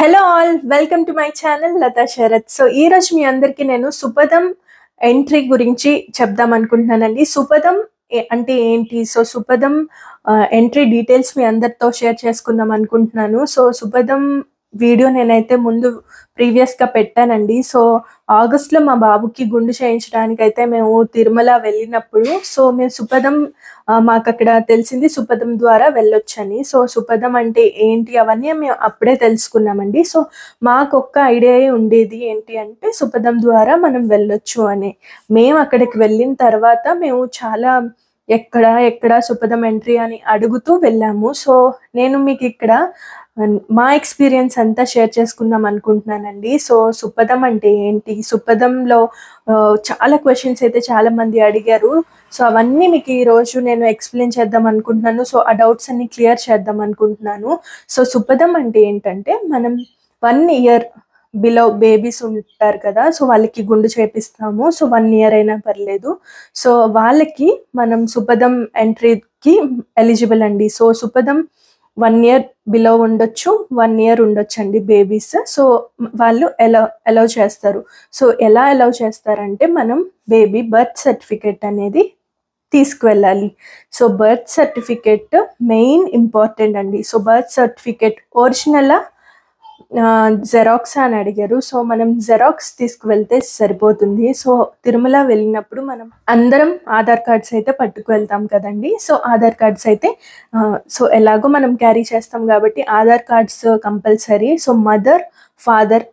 Hello all, welcome to my channel Latha Sharath. So ఈ రోజు మీ అందరికీ నేను సుపదం ఎంట్రీ గురించి చెప్దాం అనుకుంటున్నానండి. సుపదం అంటే ఏంటి? సో సుపదం ఎంట్రీ డీటెయిల్స్ మీ అందరితో షేర్ చేసుకుందాం అనుకుంటున్నాను. సో సుపదం వీడియో నేనైతే ముందు ప్రీవియస్గా పెట్టానండి. సో ఆగస్ట్లో మా బాబుకి గుండు చేయించడానికి అయితే మేము తిరుమల వెళ్ళినప్పుడు సో మేము సుపదం మాకు అక్కడ తెలిసింది సుపదం ద్వారా వెళ్ళొచ్చని. సో సుపదం అంటే ఏంటి అవన్నీ మేము అప్పుడే తెలుసుకున్నామండి. సో మాకు ఒక్క ఐడియా ఉండేది ఏంటి అంటే సుపదం ద్వారా మనం వెళ్ళొచ్చు అని. మేము అక్కడికి వెళ్ళిన తర్వాత మేము చాలా ఎక్కడ సుపదం ఎంట్రీ అని అడుగుతూ వెళ్ళాము. సో నేను మీకు ఇక్కడ మా ఎక్స్పీరియన్స్ అంతా షేర్ చేసుకుందాం అనుకుంటున్నానండి. సో సుపదం అంటే ఏంటి, సుపదంలో చాలా క్వశ్చన్స్ అయితే చాలా మంది అడిగారు. సో అవన్నీ మీకు ఈరోజు నేను ఎక్స్ప్లెయిన్ చేద్దాం అనుకుంటున్నాను. సో ఆ డౌట్స్ అన్ని క్లియర్ చేద్దాం అనుకుంటున్నాను. సో సుపదం అంటే ఏంటంటే మనం 1 year బిలో బేబీస్ ఉంటారు కదా, సో వాళ్ళకి గుండు చేపిస్తాము. సో 1 year అయినా పర్లేదు. సో వాళ్ళకి మనం సుపదం ఎంట్రీకి ఎలిజిబుల్ అండి. సో సుపదం 1 year బిలో ఉండొచ్చు, 1 year ఉండొచ్చు అండి బేబీస్. సో వాళ్ళు అలౌ చేస్తారు. సో ఎలా అలౌ చేస్తారంటే మనం బేబీ బర్త్ సర్టిఫికేట్ అనేది తీసుకువెళ్ళాలి. So birth certificate main important అండి. So birth certificate original xerox అని అడిగారు. సో మనం జెరాక్స్ తీసుకువెళ్తే సరిపోతుంది. సో తిరుమల వెళ్ళినప్పుడు మనం అందరం ఆధార్ కార్డ్స్ అయితే పట్టుకు వెళ్తాం కదండి. సో ఆధార్ కార్డ్స్ అయితే సో ఎలాగో మనం క్యారీ చేస్తాం కాబట్టి Aadhaar cards compulsory. So mother father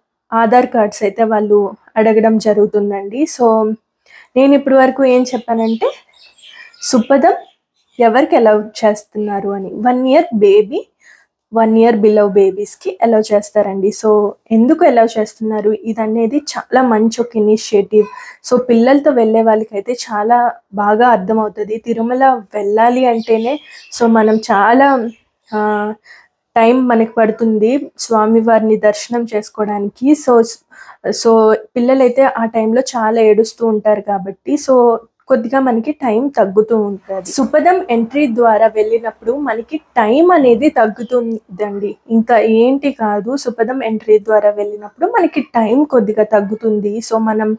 Aadhaar cards అయితే వాళ్ళు అడగడం జరుగుతుందండి. సో నేను ఇప్పటి వరకు ఏం చెప్పానంటే సుపదం ఎవరికి అలౌ చేస్తున్నారు అని. 1 year బేబీ, 1 year బిలో బేబీస్కి అలౌ చేస్తారండి. సో ఎందుకు అలౌ చేస్తున్నారు ఇదనేది చాలా మంచి ఒక ఇనిషియేటివ్. సో పిల్లలతో వెళ్ళే వాళ్ళకైతే చాలా బాగా అర్థమవుతుంది. తిరుమల వెళ్ళాలి అంటేనే సో మనం చాలా టైం మనకి పడుతుంది స్వామివారిని దర్శనం చేసుకోవడానికి. సో పిల్లలైతే ఆ టైంలో చాలా ఏడుస్తూ ఉంటారు కాబట్టి సో కొద్దిగా మనకి టైం తగ్గుతూ ఉంటుంది. సుపదం ఎంట్రీ ద్వారా వెళ్ళినప్పుడు మనకి టైం అనేది తగ్గుతుందండి. ఇంకా ఏంటి కాదు, సుపదం ఎంట్రీ ద్వారా వెళ్ళినప్పుడు మనకి టైం కొద్దిగా తగ్గుతుంది. సో మనం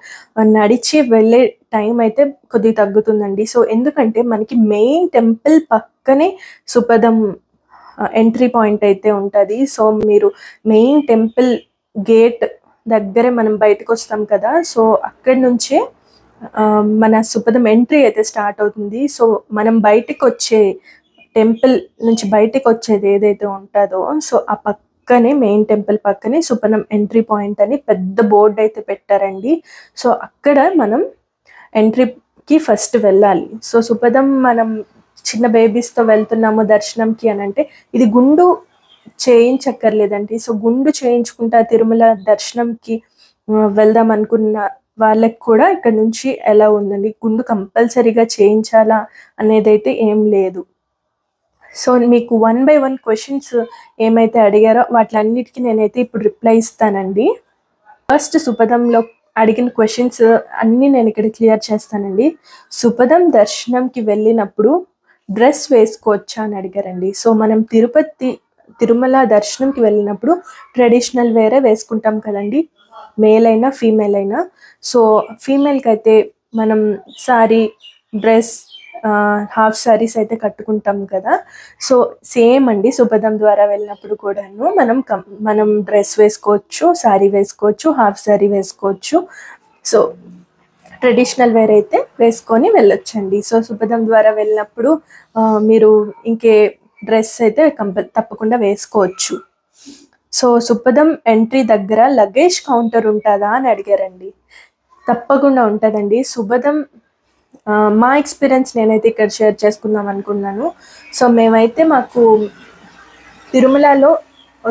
నడిచి వెళ్ళే టైం అయితే కొద్దిగా తగ్గుతుందండి. సో ఎందుకంటే మనకి మెయిన్ టెంపుల్ పక్కనే సుపదం ఎంట్రీ పాయింట్ అయితే ఉంటుంది. సో మీరు మెయిన్ టెంపుల్ గేట్ దగ్గరే మనం బయటకు వస్తాం కదా, సో అక్కడి నుంచే మన సుపదం ఎంట్రీ అయితే స్టార్ట్ అవుతుంది. సో మనం బయటకు వచ్చే టెంపుల్ నుంచి బయటకు వచ్చేది ఏదైతే ఉంటుందో సో ఆ పక్కనే మెయిన్ టెంపుల్ పక్కనే సుపదం ఎంట్రీ పాయింట్ అని పెద్ద బోర్డు అయితే పెట్టారండి. సో అక్కడ మనం ఎంట్రీకి ఫస్ట్ వెళ్ళాలి. సో సుపదం మనం చిన్న బేబీస్తో వెళ్తున్నాము దర్శనంకి అని అంటే ఇది గుండు చేయించక్కర్లేదండి. సో గుండు చేయించుకుంటా తిరుమల దర్శనంకి వెళ్దాం అనుకున్న వాళ్ళకి కూడా ఇక్కడ నుంచి ఎలా ఉందండి, గుండు కంపల్సరీగా చేయించాలా అనేది అయితే ఏం లేదు. సో మీకు 1 by 1 క్వశ్చన్స్ ఏమైతే అడిగారో వాటిలన్నిటికీ నేనైతే ఇప్పుడు రిప్లై ఇస్తానండి. ఫస్ట్ సుపదంలో అడిగిన క్వశ్చన్స్ అన్నీ నేను ఇక్కడ క్లియర్ చేస్తానండి. సుపదం దర్శనంకి వెళ్ళినప్పుడు డ్రెస్ వేసుకోవచ్చా అని అడిగారండి. సో మనం తిరుమల దర్శనంకి వెళ్ళినప్పుడు ట్రెడిషనల్ వేరే వేసుకుంటాం కదండి, మేల్ అయినా ఫీమేల్ అయినా. సో ఫీమేల్కి అయితే మనం సారీ, డ్రెస్, హాఫ్ సారీస్ అయితే కట్టుకుంటాం కదా. సో సేమ్ అండి సుపదం ద్వారా వెళ్ళినప్పుడు కూడాను మనం డ్రెస్ వేసుకోవచ్చు, సారీ వేసుకోవచ్చు, హాఫ్ సారీ వేసుకోవచ్చు. సో ట్రెడిషనల్ వేర్ అయితే వేసుకొని వెళ్ళొచ్చండి. సో సుపదం ద్వారా వెళ్ళినప్పుడు మీరు ఇంకే డ్రెస్ అయితే తప్పకుండా వేసుకోవచ్చు. సో సుపదం ఎంట్రీ దగ్గర లగేజ్ కౌంటర్ ఉంటుందా అని అడిగారండి. తప్పకుండా ఉంటుందండి. సుపదం మా ఎక్స్పీరియన్స్ నేనైతే ఇక్కడ షేర్ చేసుకుందాం అనుకున్నాను. సో మేమైతే మాకు తిరుమలలో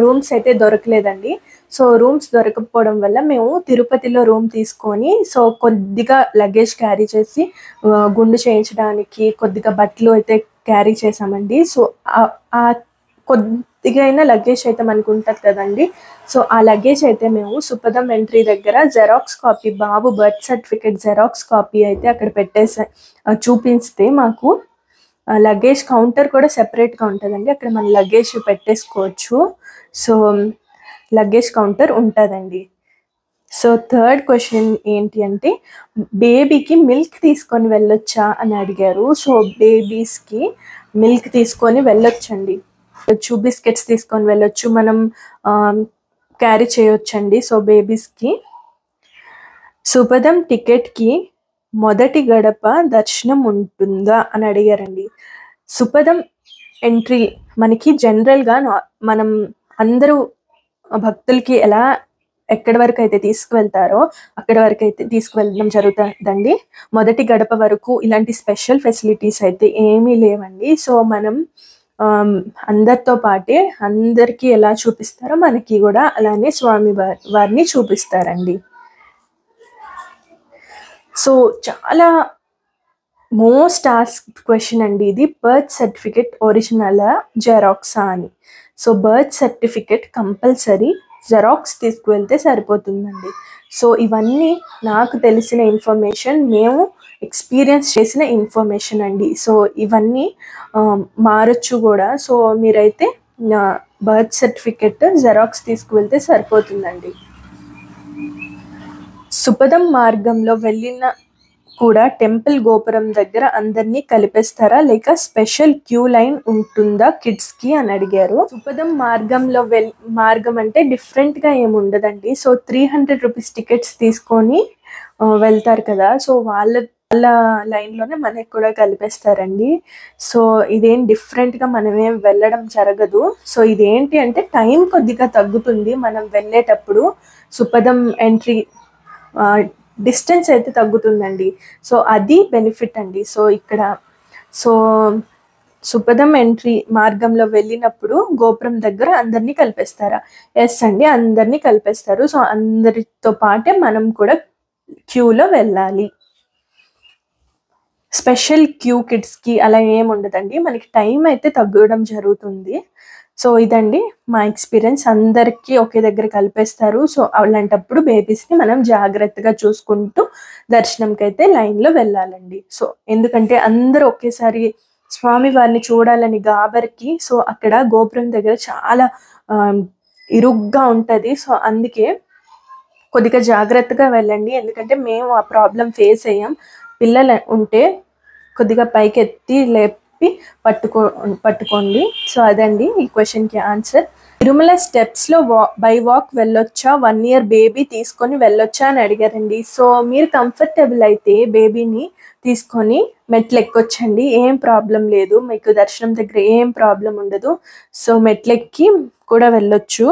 రూమ్స్ అయితే దొరకలేదండి. సో రూమ్స్ దొరకకపోవడం వల్ల మేము తిరుపతిలో రూమ్ తీసుకొని సో కొద్దిగా లగేజ్ క్యారీ చేసి గుండు చేయించడానికి కొద్దిగా బట్టలు అయితే క్యారీ చేసామండి. సో ఆ కొద్దిగా అయినా లగేజ్ అయితే మనకు ఉంటుంది కదండి. సో ఆ లగేజ్ అయితే మేము సుపదం ఎంట్రీ దగ్గర జెరాక్స్ కాపీ, బాబు బర్త్ సర్టిఫికేట్ జెరాక్స్ కాపీ అయితే అక్కడ చూపిస్తే మాకు లగేజ్ కౌంటర్ కూడా సెపరేట్గా ఉంటుందండి. అక్కడ మన లగేజ్ పెట్టేసుకోవచ్చు. సో లగేజ్ కౌంటర్ ఉంటుందండి. సో థర్డ్ క్వశ్చన్ ఏంటి అంటే బేబీకి మిల్క్ తీసుకొని వెళ్ళొచ్చా అని అడిగారు. సో బేబీస్కి మిల్క్ తీసుకొని వెళ్ళొచ్చండి, బిస్కెట్స్ తీసుకొని వెళ్ళొచ్చు, మనం క్యారీ చేయొచ్చండి. సో బేబీస్కి సుపదం టికెట్కి మొదటి గడప దర్శనం ఉంటుందా అని అడిగారండి. సుపదం ఎంట్రీ మనకి జనరల్గా మనం అందరూ భక్తులకి ఎలా ఎక్కడి వరకు అయితే తీసుకువెళ్తారో అక్కడి వరకు అయితే తీసుకువెళ్ళడం జరుగుతుందండి. మొదటి గడప వరకు ఇలాంటి స్పెషల్ ఫెసిలిటీస్ అయితే ఏమీ లేవండి. సో మనం అందరితో పాటే అందరికీ ఎలా చూపిస్తారో మనకి కూడా అలానే స్వామి వారిని చూపిస్తారండి. సో చాలా మోస్ట్ ఆస్క్డ్ క్వశ్చన్ అండి ఇది, బర్త్ సర్టిఫికెట్ ఒరిజినల్ జెరాక్సా అని. So birth certificate compulsory xerox తీసుకువెళ్తే సరిపోతుందండి. సో ఇవన్నీ నాకు తెలిసిన ఇన్ఫర్మేషన్, మేము ఎక్స్పీరియన్స్ చేసిన ఇన్ఫర్మేషన్ అండి. సో ఇవన్నీ మారచ్చు కూడా. సో మీరైతే బర్త్ సర్టిఫికెట్ జెరాక్స్ తీసుకువెళ్తే సరిపోతుందండి. సుపదం మార్గంలో వెళ్ళిన కూడా టెంపుల్ గోపురం దగ్గర అందరినీ కలిపేస్తారా, లేక స్పెషల్ క్యూ లైన్ ఉంటుందా కిడ్స్కి అని అడిగారు. సుపదం మార్గంలో మార్గం అంటే డిఫరెంట్గా ఏమి ఉండదండి. సో 300 రూపీస్ టికెట్స్ తీసుకొని వెళ్తారు కదా, సో వాళ్ళ లైన్లోనే మనకి కూడా కలిపేస్తారండి. సో ఇదేం డిఫరెంట్గా మనమేం వెళ్ళడం జరగదు. సో ఇదేంటి అంటే టైం కొద్దిగా తగ్గుతుంది మనం వెళ్ళేటప్పుడు. సుపదం ఎంట్రీ డిస్టెన్స్ అయితే తగ్గుతుందండి. సో అది బెనిఫిట్ అండి. సో ఇక్కడ సుపదం ఎంట్రీ మార్గంలో వెళ్ళినప్పుడు గోపురం దగ్గర అందరినీ కలిపేస్తారా? ఎస్ అండి, అందరినీ కలిపేస్తారు. సో అందరితో పాటే మనం కూడా క్యూలో వెళ్ళాలి. స్పెషల్ క్యూ కిడ్స్కి అలా ఏమి ఉండదండి, మనకి టైం అయితే తగ్గడం జరుగుతుంది. సో ఇదండి మా ఎక్స్పీరియన్స్. అందరికీ ఒకే దగ్గర కలిపేస్తారు. సో అలాంటప్పుడు బేబీస్ని మనం జాగ్రత్తగా చూసుకుంటూ దర్శనంకి అయితే లైన్లో వెళ్ళాలండి. సో ఎందుకంటే అందరూ ఒకేసారి స్వామి వారిని చూడాలని గాబరికి, సో అక్కడ గోపురం దగ్గర చాలా ఇరుగ్గా ఉంటుంది. సో అందుకే కొద్దిగా జాగ్రత్తగా వెళ్ళండి. ఎందుకంటే మేము ఆ ప్రాబ్లం ఫేస్ అయ్యాం. పిల్లలు ఉంటే కొద్దిగా పైకి ఎత్తి లేపి పట్టుకోండి. సో అదండి ఈ క్వశ్చన్కి ఆన్సర్. తిరుమల స్టెప్స్లో బై వాక్ వెళ్ళొచ్చా, 1 year బేబీ తీసుకొని వెళ్ళొచ్చా అని అడిగారండి. సో మీరు కంఫర్టబుల్ అయితే బేబీని తీసుకొని మెట్లు ఎక్కొచ్చండి, ఏం ప్రాబ్లం లేదు. మీకు దర్శనం దగ్గర ఏం ప్రాబ్లం ఉండదు. సో మెట్లెక్కి కూడా వెళ్ళొచ్చు.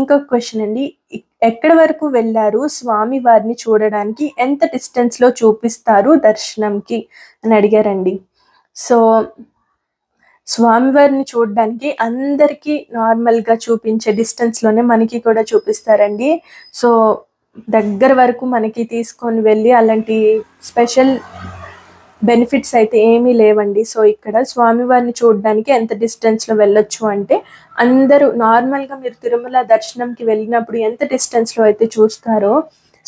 ఇంకొక క్వశ్చన్ అండి, ఎక్కడి వరకు వెళ్ళారు స్వామి వారిని చూడడానికి, ఎంత డిస్టెన్స్లో చూపిస్తారు దర్శనంకి అని అడిగారండి. సో స్వామివారిని చూడడానికి అందరికీ నార్మల్గా చూపించే డిస్టెన్స్లోనే మనకి కూడా చూపిస్తారండి. సో దగ్గర వరకు మనకి తీసుకొని వెళ్ళి అలాంటి స్పెషల్ బెనిఫిట్స్ అయితే ఏమీ లేవండి. సో ఇక్కడ స్వామివారిని చూడడానికి ఎంత డిస్టెన్స్లో వెళ్ళొచ్చు అంటే, అందరూ నార్మల్గా మీరు తిరుమల దర్శనంకి వెళ్ళినప్పుడు ఎంత డిస్టెన్స్లో అయితే చూస్తారో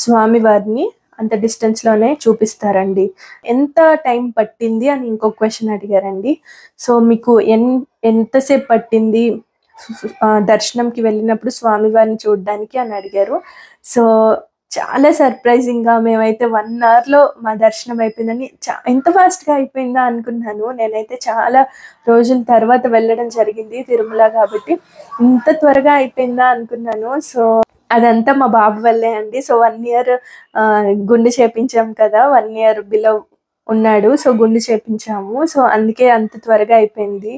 స్వామివారిని అంత డిస్టెన్స్లోనే చూపిస్తారండి. ఎంత టైం పట్టింది అని ఇంకొక క్వశ్చన్ అడిగారండి. సో మీకు ఎంతసేపు పట్టింది దర్శనంకి వెళ్ళినప్పుడు స్వామివారిని చూడడానికి అని అడిగారు. సో చాలా సర్ప్రైజింగ్గా మేమైతే 1 hourలో మా దర్శనం అయిపోయిందని, ఎంత ఫాస్ట్గా అయిపోయిందా అనుకున్నాను. నేనైతే చాలా రోజుల తర్వాత వెళ్ళడం జరిగింది తిరుమల కాబట్టి ఇంత త్వరగా అయిపోయిందా అనుకున్నాను. సో అదంతా మా బాబు వల్లే అండి. సో 1 year గుండు చేపించాం కదా, 1 year బిలో ఉన్నాడు. సో గుండు చేపించాము. సో అందుకే అంత త్వరగా అయిపోయింది.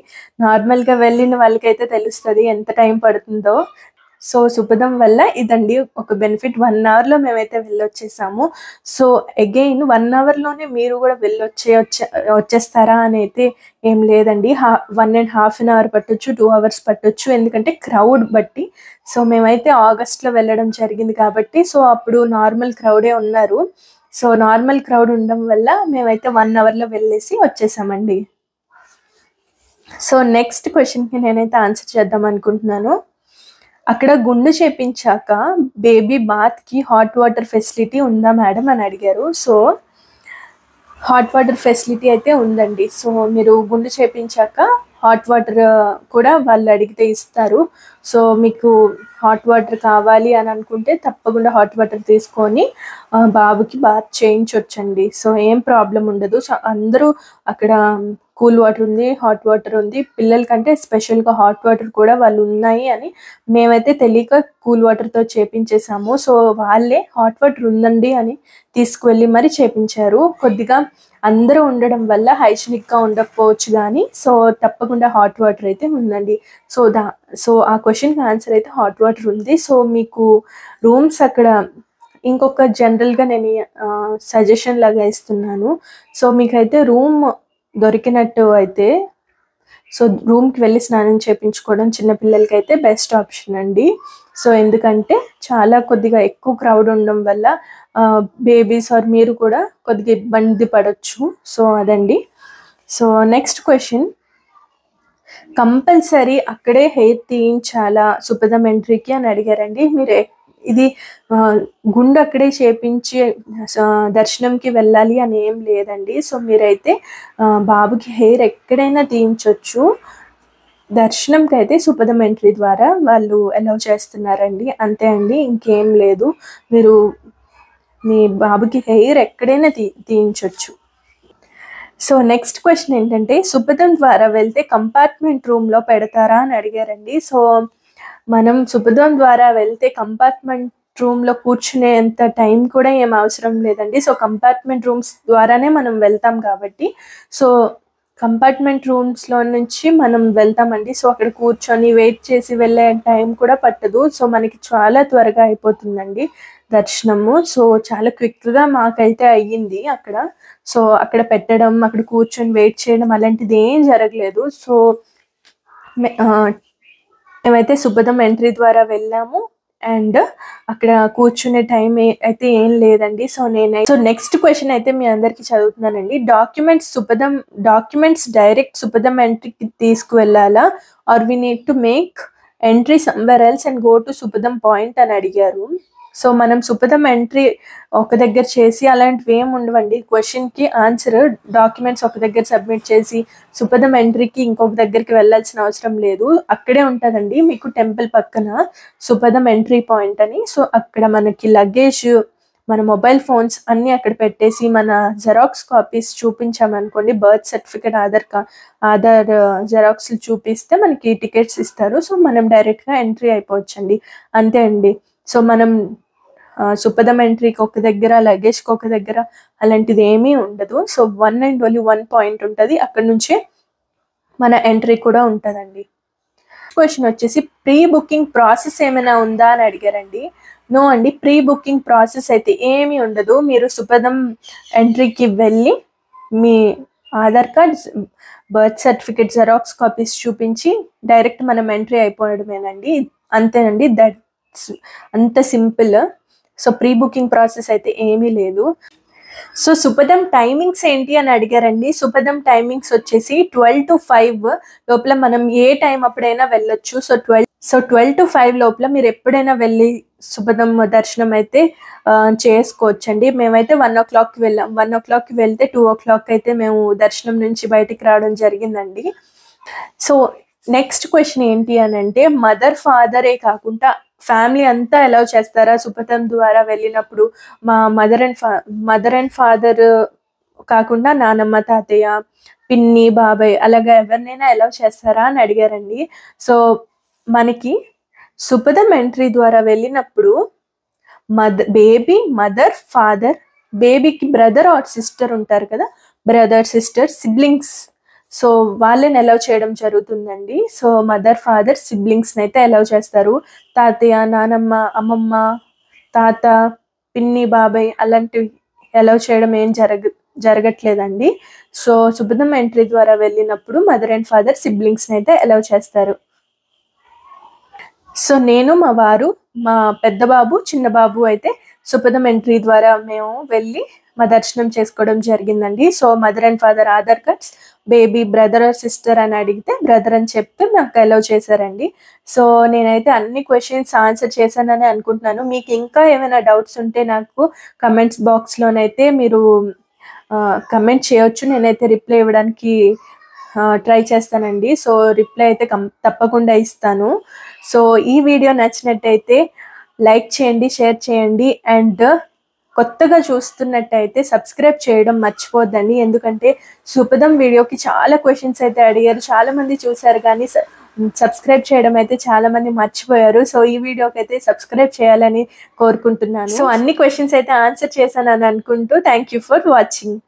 నార్మల్గా వెళ్ళిన వాళ్ళకైతే తెలుస్తుంది ఎంత టైం పడుతుందో. సో సుపదం వల్ల ఇదండి ఒక బెనిఫిట్. 1 hourలో మేమైతే వెళ్ళొచ్చేసాము. సో అగైన్ 1 hourలోనే మీరు కూడా వచ్చేస్తారా అని అయితే ఏం లేదండి. 1.5 hour పట్టొచ్చు, 2 hours పట్టొచ్చు, ఎందుకంటే క్రౌడ్ బట్టి. సో మేమైతే ఆగస్ట్లో వెళ్ళడం జరిగింది కాబట్టి సో అప్పుడు నార్మల్ క్రౌడే ఉన్నారు. సో నార్మల్ క్రౌడ్ ఉండడం వల్ల మేమైతే 1 hourలో వెళ్ళేసి వచ్చేసామండి. సో నెక్స్ట్ క్వశ్చన్కి నేనైతే ఆన్సర్ చేద్దాం అనుకుంటున్నాను. అక్కడ గుండు చేపించాక బేబీ బాత్కి హాట్ వాటర్ ఫెసిలిటీ ఉందా మేడం అని అడిగారు. సో హాట్ వాటర్ ఫెసిలిటీ అయితే ఉందండి. సో మీరు గుండు చేపించాక హాట్ వాటర్ కూడా వాళ్ళు అడిగితే ఇస్తారు. సో మీకు హాట్ వాటర్ కావాలి అని అనుకుంటే తప్పకుండా హాట్ వాటర్ తీసుకొని బాబుకి బాత్ చేయించవచ్చండి. సో ఏం ప్రాబ్లం ఉండదు. సో అందరూ అక్కడ కూల్ వాటర్ ఉంది, హాట్ వాటర్ ఉంది. పిల్లలకంటే స్పెషల్గా హాట్ వాటర్ కూడా వాళ్ళు ఉన్నాయి అని మేమైతే తెలియక కూల్ వాటర్తో చేపించేసాము. సో వాళ్ళే హాట్ వాటర్ ఉందండి అని తీసుకువెళ్ళి మరి చేపించారు. కొద్దిగా అందరూ ఉండడం వల్ల హైజీనిక్గా ఉండకపోవచ్చు కానీ సో తప్పకుండా హాట్ వాటర్ అయితే ఉందండి. సో ఆ క్వశ్చన్కి ఆన్సర్ అయితే హాట్ వాటర్ ఉంది. సో మీకు రూమ్స్ అక్కడ ఇంకొక జనరల్గా నేను సజెషన్ లాగా ఇస్తున్నాను. సో మీకైతే రూమ్ దొరికినట్టు అయితే సో రూమ్కి వెళ్ళి స్నానం చేయించుకోవడం చిన్నపిల్లలకి అయితే బెస్ట్ ఆప్షన్ అండి. సో ఎందుకంటే కొద్దిగా ఎక్కువ క్రౌడ్ ఉండడం వల్ల బేబీస్ ఆర్ మీరు కూడా కొద్దిగా ఇబ్బంది పడవచ్చు. సో అదండి. సో నెక్స్ట్ క్వశ్చన్, కంపల్సరీ అక్కడే హెయిర్ తీయించాలా సుపదం ఎంట్రీకి అని అడిగారండి. మీరు ఇది గుండు అక్కడే చేపించి దర్శనంకి వెళ్ళాలి అని ఏం లేదండి. సో మీరైతే బాబుకి హెయిర్ ఎక్కడైనా తీయించవచ్చు. దర్శనంకి అయితే సుపదం ఎంట్రీ ద్వారా వాళ్ళు అలౌ చేస్తున్నారండి, అంతే అండి, ఇంకేం లేదు. మీరు మీ బాబుకి హెయిర్ ఎక్కడైనా తీయించవచ్చు. సో నెక్స్ట్ క్వశ్చన్ ఏంటంటే, సుపదం ద్వారా వెళ్తే కంపార్ట్మెంట్ రూమ్లో పెడతారా అని అడిగారండి. సో మనం సుపదం ద్వారా వెళ్తే కంపార్ట్మెంట్ రూమ్లో కూర్చునేంత టైం కూడా ఏం అవసరం లేదండి. సో కంపార్ట్మెంట్ రూమ్స్ ద్వారానే మనం వెళ్తాం కాబట్టి సో కంపార్ట్మెంట్ రూమ్స్లో నుంచి మనం వెళ్తామండి. సో అక్కడ కూర్చొని వెయిట్ చేసి వెళ్ళే టైం కూడా పట్టదు. సో మనకి చాలా త్వరగా అయిపోతుందండి దర్శనము. సో చాలా క్విక్గా మాకైతే అయ్యింది అక్కడ. సో అక్కడ పెట్టడం, అక్కడ కూర్చొని వెయిట్ చేయడం అలాంటిది ఏం జరగలేదు. సో మేమైతే సుపదం ఎంట్రీ ద్వారా వెళ్ళాము అండ్ అక్కడ కూర్చునే టైం అయితే ఏం లేదండి. సో నెక్స్ట్ క్వశ్చన్ అయితే మీ అందరికి చదువుతున్నానండి. డాక్యుమెంట్స్ డైరెక్ట్ సుపదం ఎంట్రీకి తీసుకువెళ్ళాలా are we need to make entry somewhere else and go to Supatham point అని అడిగారు. సో మనం సుపదం ఎంట్రీ ఒక దగ్గర చేసి అలాంటివి ఏమి ఉండవండి. క్వశ్చన్కి ఆన్సర్ డాక్యుమెంట్స్ ఒక దగ్గర సబ్మిట్ చేసి సుపదం ఎంట్రీకి ఇంకొక దగ్గరికి వెళ్ళాల్సిన అవసరం లేదు. అక్కడే ఉంటుందండి మీకు టెంపుల్ పక్కన సుపదం ఎంట్రీ పాయింట్ అని. సో అక్కడ మనకి లగేజ్, మన మొబైల్ ఫోన్స్ అన్నీ అక్కడ పెట్టేసి మన జెరాక్స్ కాపీస్ చూపించామనుకోండి, బర్త్ సర్టిఫికేట్, ఆధార్ జెరాక్స్లు చూపిస్తే మనకి టికెట్స్ ఇస్తారు. సో మనం డైరెక్ట్గా ఎంట్రీ అయిపోవచ్చండి, అంతే అండి. సో మనం సుపదం ఎంట్రీకి ఒక దగ్గర, లగేజ్కి ఒక దగ్గర అలాంటిది ఏమీ ఉండదు. సో 1 and only 1 పాయింట్ ఉంటుంది, అక్కడ నుంచే మన ఎంట్రీ కూడా ఉంటుందండి. క్వశ్చన్ వచ్చేసి, ప్రీ బుకింగ్ ప్రాసెస్ ఏమైనా ఉందా అని అడిగారండి. నో అండి, ప్రీ బుకింగ్ ప్రాసెస్ అయితే ఏమీ ఉండదు. మీరు సుపదం ఎంట్రీకి వెళ్ళి మీ Aadhaar card, birth certificate, xerox copies చూపించి డైరెక్ట్ మనం ఎంట్రీ అయిపోవడమేనండి, అంతేనండి. అంత simple. So pre booking process అయితే ఏమీ లేదు. సో సుపదం టైమింగ్స్ ఏంటి అని అడిగారండి. సుపదం టైమింగ్స్ వచ్చేసి 12 to 5 లోపల మనం ఏ టైం అప్పుడైనా వెళ్ళొచ్చు. సో 12 to 5 లోపల మీరు ఎప్పుడైనా వెళ్ళి సుపదం దర్శనం అయితే చేసుకోవచ్చండి. మేమైతే 1 o'clockకి వెళ్ళాం. 1 o'clockకి వెళ్తే 2 o'clock అయితే మేము దర్శనం నుంచి బయటికి రావడం జరిగిందండి. సో నెక్స్ట్ క్వశ్చన్ ఏంటి అని అంటే, మదర్ ఫాదరే కాకుండా ఫ్యామిలీ అంతా అలౌ చేస్తారా సుపదం ద్వారా వెళ్ళినప్పుడు? మా మదర్ అండ్ ఫాదర్ కాకుండా నానమ్మ, తాతయ్య, పిన్ని, బాబాయ్ అలాగా ఎవరినైనా అలౌ చేస్తారా అని అడిగారండి. సో మనకి సుపదం ఎంట్రీ ద్వారా వెళ్ళినప్పుడు బేబీ, మదర్, ఫాదర్, బేబీకి బ్రదర్ ఆర్ సిస్టర్ ఉంటారు కదా, బ్రదర్, సిస్టర్, సిబ్లింగ్స్, సో వాళ్ళని అలౌ చేయడం జరుగుతుందండి. సో మదర్, ఫాదర్, సిబ్లింగ్స్ని అయితే అలౌ చేస్తారు. తాతయ్య, నానమ్మ, అమ్మమ్మ, తాత, పిన్ని, బాబాయ్ అలాంటివి అలౌ చేయడం ఏం జరగట్లేదండి. సో సుపదం ఎంట్రీ ద్వారా వెళ్ళినప్పుడు మదర్ అండ్ ఫాదర్, సిబ్లింగ్స్ని అయితే అలౌ చేస్తారు. సో నేను, మా వారు, మా పెద్ద బాబు, చిన్న బాబు అయితే సుపదం ఎంట్రీ ద్వారా మేము వెళ్ళి మా దర్శనం చేసుకోవడం జరిగిందండి. So mother and father Aadhaar cards, baby brother are sister అని అడిగితే బ్రదర్ అని చెప్తే నాకు అలౌ చేశారండి. సో నేనైతే అన్ని క్వశ్చన్స్ ఆన్సర్ చేశానని అనుకుంటున్నాను. మీకు ఇంకా ఏమైనా డౌట్స్ ఉంటే నాకు కమెంట్స్ బాక్స్లోనైతే మీరు కమెంట్ చేయొచ్చు. నేనైతే రిప్లై ఇవ్వడానికి ట్రై చేస్తానండి. సో రిప్లై అయితే తప్పకుండా ఇస్తాను. సో ఈ వీడియో నచ్చినట్టయితే లైక్ చేయండి, షేర్ చేయండి, అండ్ కొత్తగా చూస్తున్నట్టయితే సబ్స్క్రైబ్ చేయడం మర్చిపోద్దండి. ఎందుకంటే సుపదం వీడియోకి చాలా క్వశ్చన్స్ అయితే అడిగారు, చాలా మంది చూసారు, కానీ సబ్స్క్రైబ్ చేయడం అయితే చాలా మంది మర్చిపోయారు. సో ఈ వీడియోకి అయితే సబ్స్క్రైబ్ చేయాలని కోరుకుంటున్నాను. సో అన్ని క్వశ్చన్స్ అయితే ఆన్సర్ చేశానని అనుకుంటూ థ్యాంక్ యూ ఫర్ వాచింగ్.